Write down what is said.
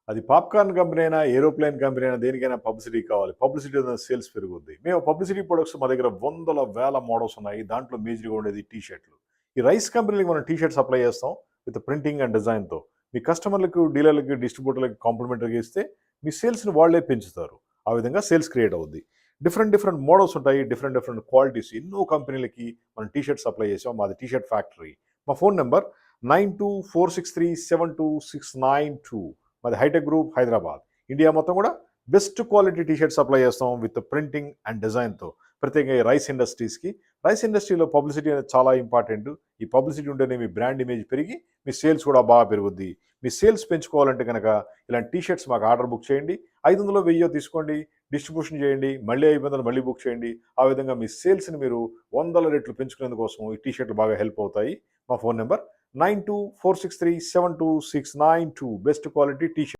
అది popcorn company అయినా, aeroplane company అయినా దేనికైనా పబ్లిసిటీ కావాలి. పబ్లిసిటీ ఉన్న సేల్స్ పెరుగుద్ది. మేము పబ్లిసిటీ ప్రొడక్ట్స్ మా దగ్గర వందల, వేల మోడల్స్ ఉన్నాయి. దాంట్లో మేజర్‌గా ఉండేది టీ షర్ట్‌లు. ఈ రైస్ కంపెనీలకి మనం టీ షర్ట్ సప్లై చేస్తాం విత్ ప్రింటింగ్ అండ్ డిజైన్‌తో. మీ కస్టమర్‌లకు, డీలర్‌లకి, డిస్ట్రిబ్యూటర్‌లకి కాంప్లిమెంటరీగా ఇస్తే మీ సేల్స్‌ని వాళ్ళే పెంచుతారు. ఆ విధంగా సేల్స్ క్రియేట్ అవుద్ది. డిఫరెంట్ డిఫరెంట్ మోడల్స్ ఉంటాయి. డిఫరెంట్ డిఫరెంట్ క్వాలిటీస్ ఎన్నో కంపెనీలకి మనం టీ షర్ట్ సప్లై చేసాం. మాది టీ షర్ట్ ఫ్యాక్టరీ. మా ఫోన్ నంబర్ 9246372692. మాది హైటెక్ గ్రూప్ హైదరాబాద్. ఇండియా మొత్తం కూడా best quality T shirt supply చేస్తాం విత్ ప్రింటింగ్ అండ్ డిజైన్‌తో. ప్రత్యేకంగా ఈ రైస్ ఇండస్ట్రీస్‌కి. రైస్ ఇండస్ట్రీలో పబ్లిసిటీ అనేది చాలా ఇంపార్టెంట్. ఈ పబ్లిసిటీ ఉంటేనే మీ బ్రాండ్ ఇమేజ్ పెరిగి మీ సేల్స్ కూడా బాగా పెరుగుద్ది. మీ సేల్స్ పెంచుకోవాలంటే గనక ఇలాంటి టీ షర్ట్స్ మాకు ఆర్డర్ బుక్ చేయండి. 500 1000 తీసుకోండి. డిస్ట్రిబ్యూషన్ చేయండి. మళ్ళీ 500 మళ్ళీ బుక్ చేయండి. ఆ విధంగా మీ సేల్స్‌ని మీరు వందల రెట్లు పెంచుకునేందుకోసం ఈ టీ షర్ట్‌లు బాగా హెల్ప్ అవుతాయి. మా phone number 9246372692. Best quality T shirt.